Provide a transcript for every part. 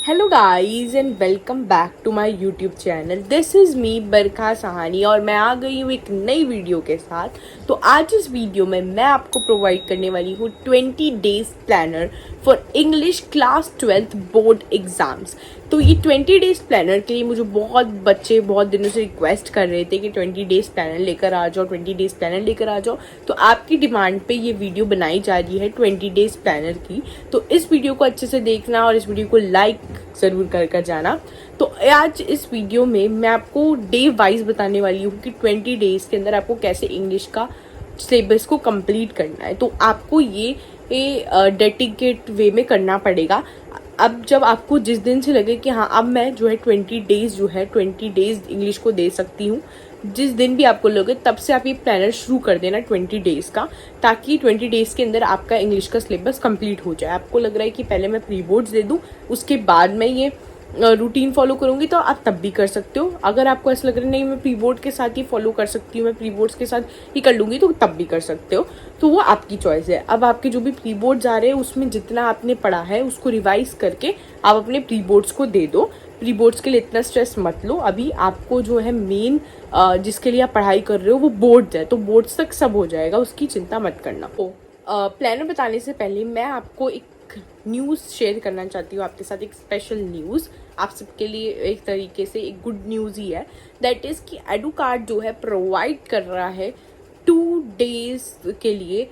Hello guys and welcome back to my YouTube channel. This is me Barkha Sahani और मैं आ गई हूँ एक नई वीडियो के साथ। तो आज इस वीडियो में मैं आपको प्रोवाइड करने वाली हूँ 20 days planner for English class 12th board exams. तो ये 20 डेज प्लानर के लिए मुझे बहुत बच्चे बहुत दिनों से रिक्वेस्ट कर रहे थे कि 20 डेज प्लानर लेकर आ जाओ, 20 डेज प्लानर लेकर आ जाओ। तो आपकी डिमांड पे ये वीडियो बनाई जा रही है 20 डेज प्लानर की। तो इस वीडियो को अच्छे से देखना और इस वीडियो को लाइक ज़रूर कर जाना। तो आज इस वीडियो में मैं आपको डे वाइज बताने वाली हूँ कि 20 डेज के अंदर आपको कैसे इंग्लिश का सिलेबस को कंप्लीट करना है। तो आपको ये डेडिकेट वे में करना पड़ेगा। अब जब आपको जिस दिन से लगे कि हाँ अब मैं जो है 20 डेज इंग्लिश को दे सकती हूँ, जिस दिन भी आपको लगे तब से आप ये प्लानर शुरू कर देना 20 डेज का, ताकि 20 डेज के अंदर आपका इंग्लिश का सिलेबस कंप्लीट हो जाए। आपको लग रहा है कि पहले मैं प्री बोर्ड्स दे दूँ उसके बाद मैं ये रूटीन फॉलो करूंगी, तो आप तब भी कर सकते हो। अगर आपको ऐसा लग रहा है नहीं मैं प्री बोर्ड के साथ ही फॉलो कर सकती हूँ, मैं प्री बोर्ड्स के साथ ही कर लूंगी, तो तब भी कर सकते हो। तो वो आपकी चॉइस है। अब आपके जो भी प्री बोर्ड्स आ रहे हैं उसमें जितना आपने पढ़ा है उसको रिवाइज करके आप अपने प्री बोर्ड्स को दे दो। प्री बोर्ड्स के लिए इतना स्ट्रेस मत लो। अभी आपको जो है मेन जिसके लिए आप पढ़ाई कर रहे हो वो बोर्ड्स है, तो बोर्ड्स तक सब हो जाएगा, उसकी चिंता मत करना। तो प्लानर बताने से पहले मैं आपको एक न्यूज़ शेयर करना चाहती हूँ आपके साथ। एक स्पेशल न्यूज़ आप सबके लिए एक तरीके से एक गुड न्यूज़ ही है। दैट इज़ कि एडुकार्ड जो है प्रोवाइड कर रहा है 2 डेज के लिए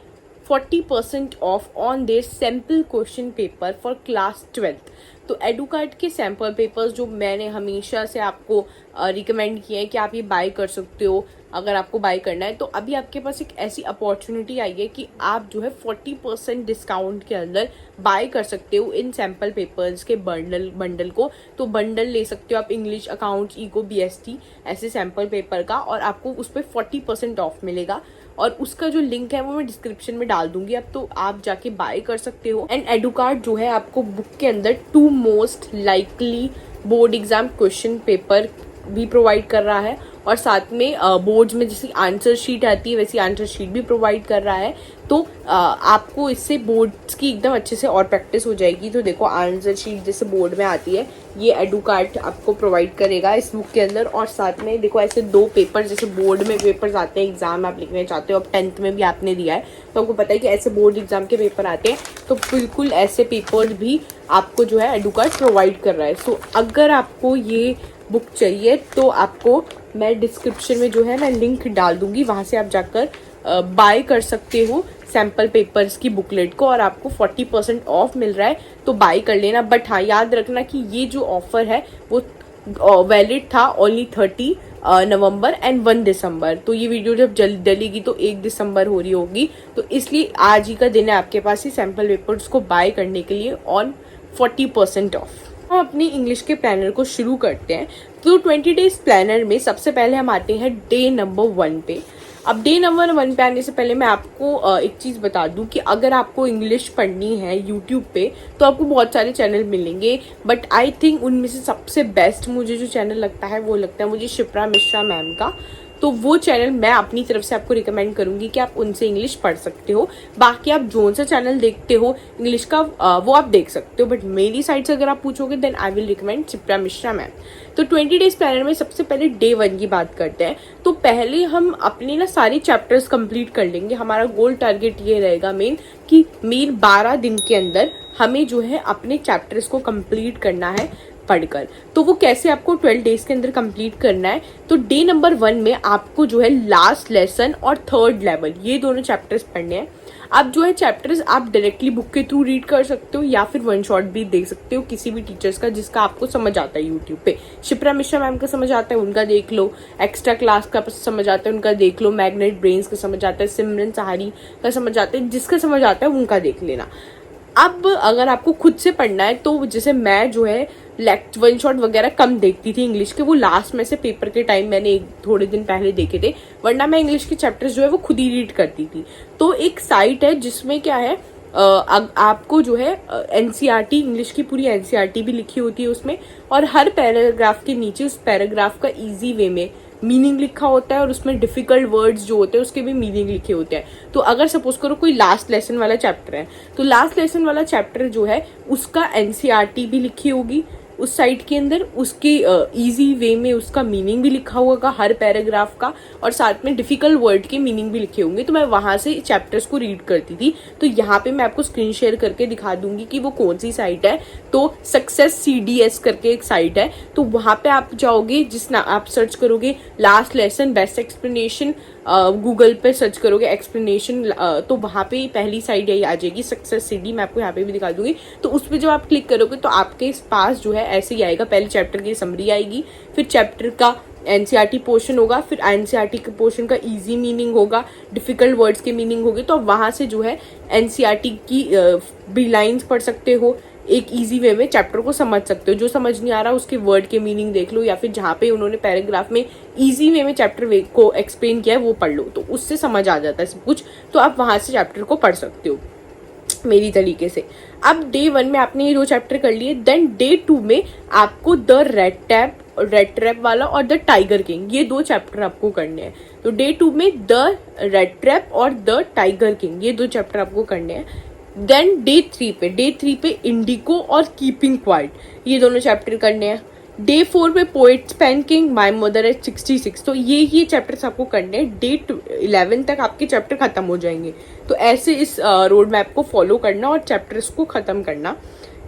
40% of on their sample question paper for class 12th। तो एडुकार्ड के सैम्पल पेपर्स जो मैंने हमेशा से आपको रिकमेंड किए हैं कि आप ये बाय कर सकते हो अगर आपको बाय करना है, तो अभी आपके पास एक ऐसी अपॉर्चुनिटी आई है कि आप जो है 40% डिस्काउंट के अंदर बाय कर सकते हो इन सैम्पल पेपर्स के बंडल को। तो बंडल ले सकते हो आप इंग्लिश, अकाउंट्स, इको, बीएसटी ऐसे सैम्पल पेपर का, और आपको उस पर 40% ऑफ मिलेगा। और उसका जो लिंक है वो मैं डिस्क्रिप्शन में डाल दूंगी, अब तो आप जाके बाय कर सकते हो। एंड एडुकार्ड जो है आपको बुक के अंदर 2 most likely board exam question paper भी प्रोवाइड कर रहा है, और साथ में बोर्ड्स में जैसी आंसर शीट आती है वैसी आंसर शीट भी प्रोवाइड कर रहा है। तो आपको इससे बोर्ड्स की एकदम अच्छे से और प्रैक्टिस हो जाएगी। तो देखो आंसर शीट जैसे बोर्ड में आती है ये एडुकार्ड आपको प्रोवाइड करेगा इस बुक के अंदर। और साथ में देखो ऐसे 2 पेपर जैसे बोर्ड में पेपर्स आते हैं, एग्जाम आप लिखने चाहते हो, अब 10th में भी आपने दिया है तो आपको पता है कि ऐसे बोर्ड एग्जाम के पेपर आते हैं, तो बिल्कुल ऐसे पेपर भी आपको जो है एडुकार्ड प्रोवाइड कर रहा है। सो अगर आपको ये बुक चाहिए तो आपको मैं डिस्क्रिप्शन में जो है मैं लिंक डाल दूंगी, वहां से आप जाकर बाय कर सकते हो सैम्पल पेपर्स की बुकलेट को, और आपको 40% ऑफ मिल रहा है तो बाय कर लेना। बट हाँ याद रखना कि ये जो ऑफर है वो वैलिड था ओनली 30 नवंबर एंड 1 दिसंबर। तो ये वीडियो जब जल्द डलेगी तो 1 दिसंबर हो रही होगी, तो इसलिए आज ही का दिन है आपके पास ही सैम्पल पेपर्स को बाय करने के लिए ऑन 40% ऑफ। हम अपनी इंग्लिश के प्लानर को शुरू करते हैं। तो 20 डेज प्लानर में सबसे पहले हम आते हैं डे नंबर 1 पे। अब डे नंबर 1 पे आने से पहले मैं आपको एक चीज़ बता दूं कि अगर आपको इंग्लिश पढ़नी है यूट्यूब पे तो आपको बहुत सारे चैनल मिलेंगे, बट आई थिंक उनमें से सबसे बेस्ट मुझे जो चैनल लगता है वो लगता है मुझे शिप्रा मिश्रा मैम का। तो वो चैनल मैं अपनी तरफ से आपको रिकमेंड करूंगी कि आप उनसे इंग्लिश पढ़ सकते हो। बाकी आप जोन सा चैनल देखते हो इंग्लिश का वो आप देख सकते हो, बट मेरी साइड से अगर आप पूछोगे then I will recommend Shipra Mishra ma'am. तो 20 डेज प्लानर में सबसे पहले डे 1 की बात करते हैं। तो पहले हम अपने ना सारे चैप्टर्स कंप्लीट कर लेंगे। हमारा गोल टारगेट ये रहेगा मेन कि 12 दिन के अंदर हमें जो है अपने चैप्टर्स को कंप्लीट करना है पढ़कर। तो वो कैसे आपको 12 डेज के अंदर कंप्लीट करना है, तो डे नंबर 1 में आपको जो है लास्ट लेसन और 3rd लेवल ये दोनों चैप्टर्स पढ़ने हैं। आप जो है चैप्टर्स आप डायरेक्टली बुक के थ्रू रीड कर सकते हो या फिर 1 शॉट भी देख सकते हो किसी भी टीचर्स का जिसका आपको समझ आता है यूट्यूब पे। शिप्रा मिश्रा मैम का समझ आता है उनका देख लो, एक्स्ट्रा क्लास का समझ आता है उनका देख लो, मैग्नेट ब्रेन्स का समझ आता है, सिमरन सहारी का समझ आता है, जिसका समझ आता है उनका देख लेना। अब अगर आपको खुद से पढ़ना है तो जैसे मैं जो है 1 शॉट वगैरह कम देखती थी इंग्लिश के, वो लास्ट में से पेपर के टाइम मैंने थोड़े दिन पहले देखे थे, वरना मैं इंग्लिश के चैप्टर्स जो है वो खुद ही रीड करती थी। तो एक साइट है जिसमें क्या है आपको जो है एनसीईआरटी इंग्लिश की पूरी एनसीईआरटी भी लिखी होती है उसमें, और हर पैराग्राफ के नीचे उस पैराग्राफ का इजी वे में मीनिंग लिखा होता है और उसमें डिफिकल्ट वर्ड्स जो होते हैं उसके भी मीनिंग लिखे होते हैं। तो अगर सपोज करो कोई लास्ट लेसन वाला चैप्टर है, तो लास्ट लेसन वाला चैप्टर जो है उसका एनसीईआरटी भी लिखी होगी उस साइट के अंदर, उसके इजी वे में उसका मीनिंग भी लिखा होगा हर पैराग्राफ का, और साथ में डिफिकल्ट वर्ड के मीनिंग भी लिखे होंगे। तो मैं वहां से चैप्टर्स को रीड करती थी। तो यहाँ पे मैं आपको स्क्रीन शेयर करके दिखा दूंगी कि वो कौन सी साइट है। तो सक्सेस CDS करके एक साइट है, तो वहां पे आप जाओगे, आप सर्च करोगे last lesson best explanation, Google पे सर्च करोगे एक्सप्लेनेशन, तो वहां पे पहली साइट यही आ जाएगी सक्सेस CD। मैं आपको यहाँ पे भी दिखा दूंगी। तो उस पर जब आप क्लिक करोगे तो आपके पास जो है ऐसे ही आएगा। पहले चैप्टर की समरी आएगी, फिर चैप्टर का एनसीईआरटी पोर्शन होगा, फिर एनसीईआरटी के पोर्शन का इजी मीनिंग होगा, डिफिकल्ट वर्ड्स के मीनिंग होंगे। तो वहां से जो है एनसीईआरटी की भी लाइंस पढ़ सकते हो, एक इजी वे में चैप्टर को समझ सकते हो। जो समझ नहीं आ रहा उसके वर्ड के मीनिंग देख लो, या फिर जहाँ पे उन्होंने पैराग्राफ में इजी वे में चैप्टर वे को एक्सप्लेन किया है वो पढ़ लो, तो उससे समझ आ जाता है सब कुछ। तो आप वहां से चैप्टर को पढ़ सकते हो मेरी तरीके से। अब डे 1 में आपने ये 2 चैप्टर कर लिए, देन डे 2 में आपको द रेड ट्रैप वाला और द टाइगर किंग, ये 2 चैप्टर आपको करने हैं। तो डे 2 में द रेड ट्रैप और द टाइगर किंग, ये 2 चैप्टर आपको करने हैं। देन डे 3 पे इंडिको और कीपिंग क्वाइट, ये दोनों चैप्टर करने हैं। डे 4 पे poet spanking, my mother eight 66, तो ये चैप्टर्स आपको करने हैं। डे 11 तक आपके चैप्टर खत्म हो जाएंगे। तो ऐसे इस रोड मैप को फॉलो करना और चैप्टर्स को खत्म करना।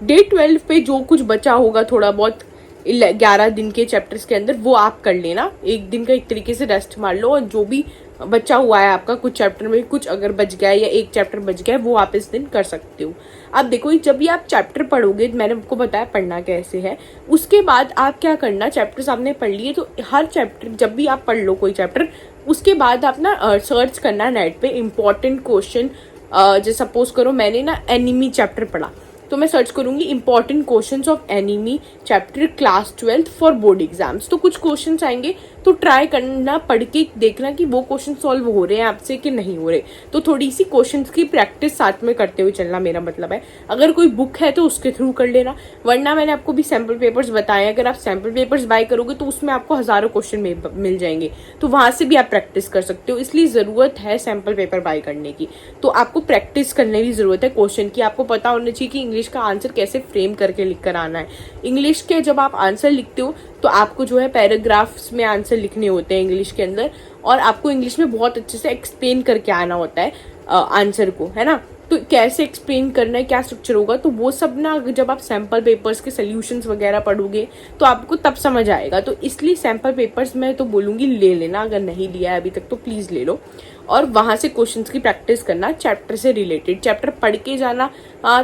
डे 12 पे जो कुछ बचा होगा थोड़ा बहुत 11 दिन के चैप्टर्स के अंदर, वो आप कर लेना। एक दिन का एक तरीके से रेस्ट मार लो, और जो भी बचा हुआ है आपका कुछ चैप्टर में कुछ अगर बच गया है या एक चैप्टर बच गया है वो आप इस दिन कर सकते हो। अब देखो जब भी आप चैप्टर पढ़ोगे, मैंने आपको बताया पढ़ना कैसे है, उसके बाद आप क्या करना, चैप्टर्स आपने पढ़ लिए तो हर चैप्टर जब भी आप पढ़ लो कोई चैप्टर, उसके बाद आप ना सर्च करना नेट पे इंपॉर्टेंट क्वेश्चन। जैसे सपोज करो मैंने ना एनिमी चैप्टर पढ़ा, तो मैं सर्च करूंगी important questions of enemy chapter class 12 for board exams. तो कुछ क्वेश्चंस आएंगे, तो ट्राई करना, पढ़ के देखना कि वो क्वेश्चन सॉल्व हो रहे हैं आपसे कि नहीं हो रहे। तो थोड़ी सी क्वेश्चंस की प्रैक्टिस साथ में करते हुए चलना, मेरा मतलब है। अगर कोई बुक है तो उसके थ्रू कर लेना, वरना मैंने आपको भी सैम्पल पेपर्स बताए, अगर आप सैम्पल पेपर्स बाय करोगे तो उसमें आपको हजारों क्वेश्चन मिल जाएंगे, तो वहां से भी आप प्रैक्टिस कर सकते हो। इसलिए जरूरत है सैम्पल पेपर बाय करने की। तो आपको प्रैक्टिस करने की जरूरत है क्वेश्चन की। आपको पता होना चाहिए कि इंग्लिश का आंसर कैसे फ्रेम करके लिख कर आना है। इंग्लिश के जब आप आंसर लिखते हो तो आपको जो है पैराग्राफ्स में आंसर लिखने होते हैं इंग्लिश के अंदर, और आपको इंग्लिश में बहुत अच्छे से एक्सप्लेन करके आना होता है आंसर को, है ना। तो कैसे एक्सप्लेन करना है, क्या स्ट्रक्चर होगा, तो वो सब ना जब आप सैम्पल पेपर्स के सोल्यूशंस वगैरह पढ़ोगे तो आपको तब समझ आएगा। तो इसलिए सैम्पल पेपर्स मैं तो बोलूँगी ले लेना, अगर नहीं लिया है अभी तक तो प्लीज़ ले लो, और वहाँ से क्वेश्चंस की प्रैक्टिस करना चैप्टर से रिलेटेड। चैप्टर पढ़ के जाना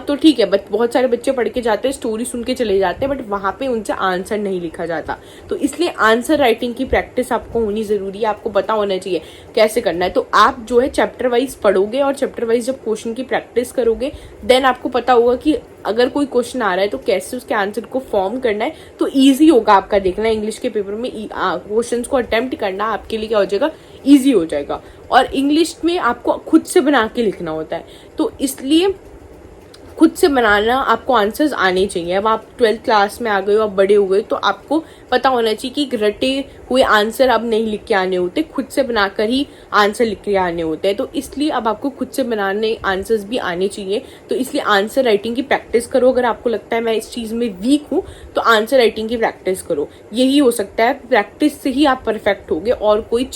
तो ठीक है, बहुत सारे बच्चे पढ़ के जाते हैं, स्टोरी सुन के चले जाते हैं, बट वहाँ पे उनसे आंसर नहीं लिखा जाता। तो इसलिए आंसर राइटिंग की प्रैक्टिस आपको होनी जरूरी है, आपको पता होना चाहिए कैसे करना है। तो आप जो है चैप्टर वाइज पढ़ोगे और चैप्टर वाइज जब क्वेश्चन की प्रैक्टिस करोगे, देन आपको पता होगा कि अगर कोई क्वेश्चन आ रहा है तो कैसे उसके आंसर को फॉर्म करना है। तो ईजी होगा आपका देखना, इंग्लिश के पेपर में क्वेश्चन को अटेम्प्ट करना आपके लिए क्या हो जाएगा, ईजी हो जाएगा। और इंग्लिश में आपको खुद से बना के लिखना होता है, तो इसलिए खुद से बनाना आपको आंसर्स आने चाहिए। अब आप 12th क्लास में आ गए हो, अब बड़े हो गए, तो आपको पता होना चाहिए कि रटे हुए आंसर अब नहीं लिख के आने होते, खुद से बनाकर ही आंसर लिख के आने होते हैं। तो इसलिए अब आपको खुद से बनाने आंसर्स भी आने चाहिए। तो इसलिए आंसर राइटिंग की प्रैक्टिस करो। अगर आपको लगता है मैं इस चीज़ में वीक हूँ तो आंसर राइटिंग की प्रैक्टिस करो, यही हो सकता है। प्रैक्टिस से ही आप परफेक्ट होगे, और कोई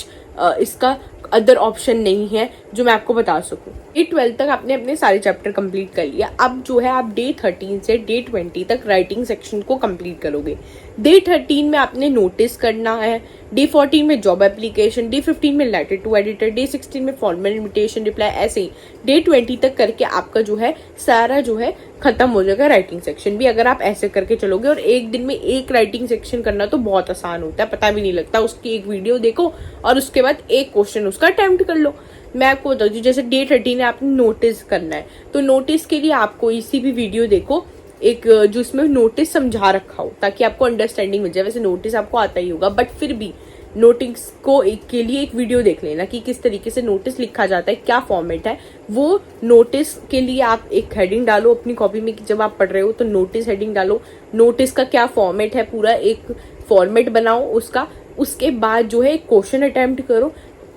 इसका अदर ऑप्शन नहीं है जो मैं आपको बता सकूं। डे 12 तक आपने अपने सारे चैप्टर कंप्लीट कर लिया। अब जो है आप डे 13 से डे 20 तक राइटिंग सेक्शन को कंप्लीट करोगे। डे 13 में आपने नोटिस करना है, डे 14 में जॉब एप्लीकेशन, डे 15 में लेटर टू एडिटर, डे 16 में फॉर्मल इन्विटेशन रिप्लाई, ऐसे ही डे 20 तक करके आपका जो है सारा जो है खत्म हो जाएगा राइटिंग सेक्शन भी, अगर आप ऐसे करके चलोगे। और एक दिन में एक राइटिंग सेक्शन करना तो बहुत आसान होता है, पता भी नहीं लगता। उसकी एक वीडियो देखो और उसके बाद एक क्वेश्चन उसका अटेम्प्ट कर लो। मैं आपको बता दूं, जैसे डे 13 में आपने नोटिस करना है, तो नोटिस के लिए आपको इसी भी वीडियो देखो, एक जो इसमें नोटिस समझा रखा हो, ताकि आपको अंडरस्टैंडिंग मिल जाए। वैसे नोटिस आपको आता ही होगा, बट फिर भी नोटिस को के लिए एक वीडियो देख लेना कि किस तरीके से नोटिस लिखा जाता है, क्या फॉर्मेट है। वो नोटिस के लिए आप एक हेडिंग डालो अपनी कॉपी में, कि जब आप पढ़ रहे हो तो नोटिस हेडिंग डालो, नोटिस का क्या फॉर्मेट है, पूरा एक फॉर्मेट बनाओ उसका, उसके बाद जो है क्वेश्चन अटेम्प्ट करो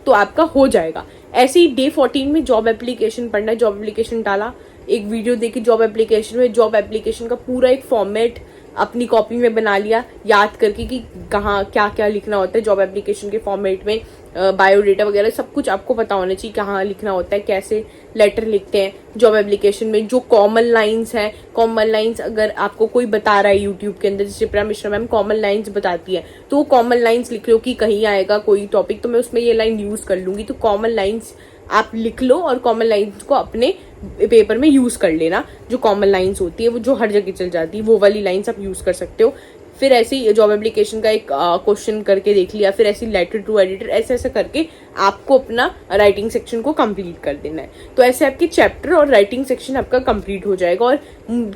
तो आपका हो जाएगा। ऐसे ही डे 14 में जॉब एप्लीकेशन पढ़ना है, जॉब एप्लीकेशन डाला, एक वीडियो देखी जॉब एप्लीकेशन में, जॉब एप्लीकेशन का पूरा एक फॉर्मेट अपनी कॉपी में बना लिया याद करके कि कहाँ क्या क्या लिखना होता है जॉब एप्लीकेशन के फॉर्मेट में, बायोडेटा वगैरह सब कुछ आपको पता होना चाहिए कहाँ लिखना होता है, कैसे लेटर लिखते हैं जॉब एप्लीकेशन में। जो कॉमन लाइंस हैं, कॉमन लाइंस अगर आपको कोई बता रहा है यूट्यूब के अंदर, जैसे Priya Mishra ma'am common lines बताती है, तो वो कॉमन लाइंस लिख लो कि कहीं आएगा कोई टॉपिक तो मैं उसमें ये लाइन यूज कर लूंगी, तो कॉमन लाइंस आप लिख लो और कॉमन लाइंस को अपने पेपर में यूज कर लेना। जो कॉमन लाइंस होती है वो जो हर जगह चल जाती है, वो वाली लाइंस आप यूज कर सकते हो। फिर ऐसे ही जॉब एप्लीकेशन का एक क्वेश्चन करके देख लिया, फिर ऐसे लेटर टू एडिटर, ऐसे ऐसे करके आपको अपना राइटिंग सेक्शन को कंप्लीट कर देना है। तो ऐसे आपके चैप्टर और राइटिंग सेक्शन आपका कंप्लीट हो जाएगा। और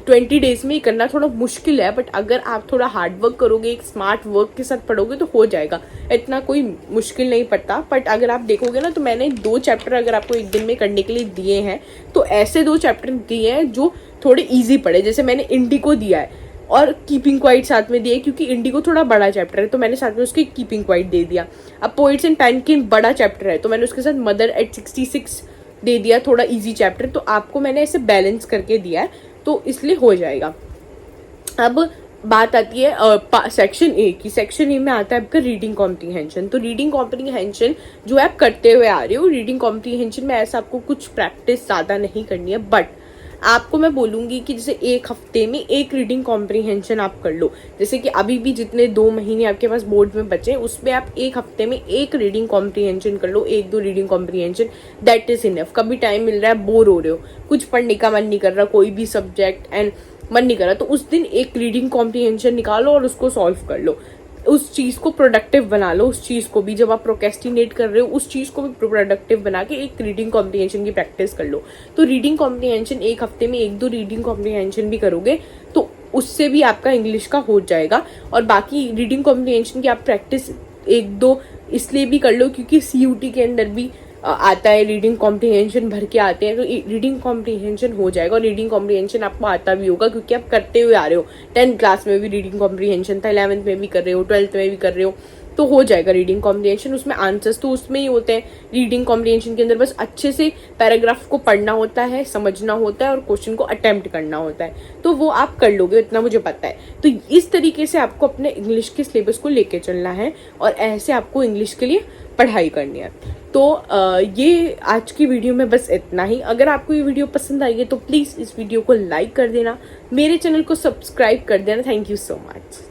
20 डेज में ये करना थोड़ा मुश्किल है, बट अगर आप थोड़ा हार्ड वर्क करोगे, एक स्मार्ट वर्क के साथ पढ़ोगे तो हो जाएगा। इतना कोई मुश्किल नहीं पड़ता। बट अगर आप देखोगे ना तो मैंने 2 चैप्टर अगर आपको एक दिन में करने के लिए दिए हैं, तो ऐसे 2 चैप्टर दिए हैं जो थोड़े ईजी पड़े। जैसे मैंने इंडिको दिया है और कीपिंग क्वाइट साथ में दिया, क्योंकि इंडिको थोड़ा बड़ा चैप्टर है तो मैंने साथ में उसकी कीपिंग क्वाइट दे दिया। अब पोइट्स एंड पैनकिन बड़ा चैप्टर है तो मैंने उसके साथ मदर एट 66 दे दिया, थोड़ा इजी चैप्टर। तो आपको मैंने ऐसे बैलेंस करके दिया है तो इसलिए हो जाएगा। अब बात आती है सेक्शन ए की। सेक्शन ए में आता है आपका रीडिंग कॉम्प्रीहेंशन। तो रीडिंग कॉम्प्रीहेंशन जो आप करते हुए आ रहे हो, रीडिंग कॉम्प्रीहेंशन में ऐसा आपको कुछ प्रैक्टिस ज़्यादा नहीं करनी है, बट आपको मैं बोलूंगी कि जैसे एक हफ्ते में एक रीडिंग कॉम्प्रीहेंशन आप कर लो। जैसे कि अभी भी जितने 2 महीने आपके पास बोर्ड में बचे उसमें आप एक हफ्ते में एक रीडिंग कॉम्प्रीहेंशन कर लो, 1-2 reading comprehension, that is enough. कभी टाइम मिल रहा है, बोर हो रहे हो, कुछ पढ़ने का मन नहीं कर रहा, कोई भी सब्जेक्ट एंड मन नहीं कर रहा, तो उस दिन एक रीडिंग कॉम्प्रीहेंशन निकालो और उसको सॉल्व कर लो। उस चीज को प्रोडक्टिव बना लो। उस चीज को भी, जब आप प्रोकेस्टिनेट कर रहे हो, उस चीज को भी प्रोडक्टिव बना के एक रीडिंग कॉम्प्रीहेंशन की प्रैक्टिस कर लो। तो रीडिंग कॉम्प्रीहेंशन एक हफ्ते में 1-2 रीडिंग कॉम्प्रीहेंशन भी करोगे तो उससे भी आपका इंग्लिश का हो जाएगा। और बाकी रीडिंग कॉम्प्रीहेंशन की आप प्रैक्टिस 1-2 इसलिए भी कर लो क्योंकि CUT के अंदर भी आता है, रीडिंग कॉम्प्रीहेंशन भर के आते हैं, तो रीडिंग कॉम्प्रीहेंशन हो जाएगा। और रीडिंग कॉम्प्रीहेंशन आपको आता भी होगा क्योंकि आप करते हुए आ रहे हो। 10th क्लास में भी रीडिंग कॉम्प्रीहेंशन था, 11th में भी कर रहे हो, 12th में भी कर रहे हो, तो हो जाएगा रीडिंग कॉम्प्रीहेंशन। उसमें आंसर्स तो उसमें ही होते हैं। रीडिंग कॉम्प्रीहेंशन के अंदर बस अच्छे से पैराग्राफ को पढ़ना होता है, समझना होता है और क्वेश्चन को अटेम्प्ट करना होता है, तो वो आप कर लोगे, इतना मुझे पता है। तो इस तरीके से आपको अपने इंग्लिश के सिलेबस को लेके चलना है और ऐसे आपको इंग्लिश के लिए पढ़ाई करनी है। तो ये आज की वीडियो में बस इतना ही। अगर आपको ये वीडियो पसंद आई है तो प्लीज़ इस वीडियो को लाइक कर देना, मेरे चैनल को सब्सक्राइब कर देना। Thank you so much.